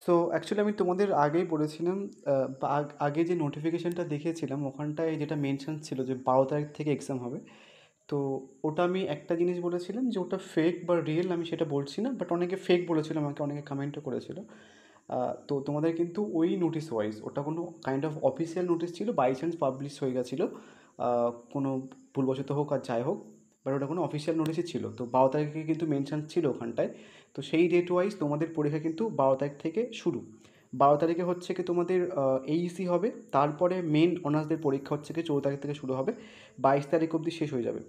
So actually আমি তোমাদের আগেই বলেছিলাম, বা আগে যে নোটিফিকেশানটা দেখিয়েছিলাম ওখানটায় যেটা মেনশন ছিল যে 12 তারিখ থেকে এক্সাম হবে। তো ওটা আমি একটা জিনিস বলেছিলাম যে ওটা ফেক বা রিয়েল আমি সেটা বলছি না, বাট অনেকে ফেক বলেছিল, আমাকে অনেকে কমেন্টও করেছিল। তো তোমাদের কিন্তু ওই নোটিশ ওয়াইজ ওটা কোনো কাইন্ড অফ অফিসিয়াল নোটিশ ছিল, বাই চান্স পাবলিশ হয়ে গেছিলো কোনো ভুলবশত হোক আর যাই হোক, বাট ওটা কোনো অফিসিয়াল নোটিশই ছিল। তো 12 তারিখে কিন্তু মেনশন ছিল ওখানটায়। তো সেই ডেট ওয়াইজ তোমাদের পরীক্ষা কিন্তু 12 তারিখ থেকে শুরু। 12 তারিখে হচ্ছে কি তোমাদের এইইসি হবে, তারপরে মেন অনার্সদের পরীক্ষা হচ্ছে কি 14 তারিখ থেকে শুরু হবে, 22 তারিখ অবধি শেষ হয়ে যাবে।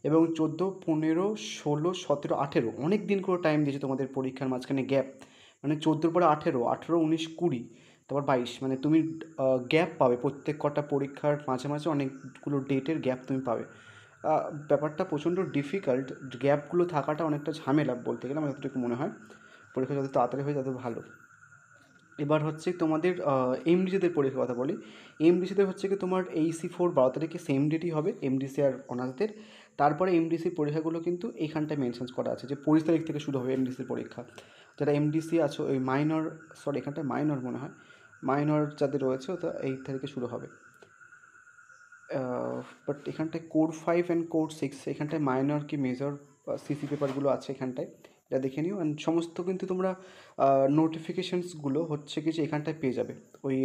এবং 14, 15, 16, 17, 18 অনেক দিন করে টাইম দিয়েছে তোমাদের পরীক্ষার মাঝখানে গ্যাপ। মানে 14 পরে 18, 18, 19, 20, তারপর 22, মানে তুমি গ্যাপ পাবে প্রত্যেক কটা পরীক্ষার মাঝে মাঝে অনেকগুলো ডেটের গ্যাপ তুমি পাবে। ব্যাপারটা প্রচণ্ড ডিফিকাল্ট, গ্যাপগুলো থাকাটা অনেকটা ঝামেলা বলতে গেলে আমার যতটুকু মনে হয়। পরীক্ষা যত তাড়াতাড়ি হয় তত ভালো। এবার হচ্ছে তোমাদের এমডিসিদের পরীক্ষার কথা বলি। এমডিসিতে হচ্ছে কি তোমার AC4 12 তারিখে সেম ডেটই হবে, এমডিসি আর অনার্সদের। তারপরে এমডিসির পরীক্ষাগুলো কিন্তু এইখানটায় মেনশন করা আছে যে 25 তারিখ থেকে শুরু হবে এমডিসির পরীক্ষা। যারা এমডিসি আছো ওই মাইনর, সরি এখানটায় মাইনর মনে হয়, মাইনর যাদের রয়েছে তো 8 তারিখে শুরু হবে। বাট এখানটায় কোর 5 অ্যান্ড কোর 6, এখানটায় মাইনর কি মেজর সিসি পেপারগুলো আছে এখানটায়, এটা দেখে নিও। অ্যান্ড সমস্ত কিন্তু তোমরা নোটিফিকেশানসগুলো হচ্ছে কি যে এখানটায় পেয়ে যাবে, ওই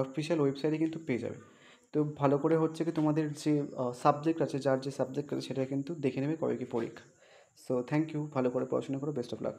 অফিসিয়াল ওয়েবসাইটে কিন্তু পেয়ে যাবে। তো ভালো করে হচ্ছে কি তোমাদের যে সাবজেক্ট আছে, যার যে সাবজেক্ট আছে সেটা কিন্তু দেখে নেবে কবে কি পরীক্ষা। সো থ্যাংক ইউ, ভালো করে পড়াশোনা করো, বেস্ট অফ লাক।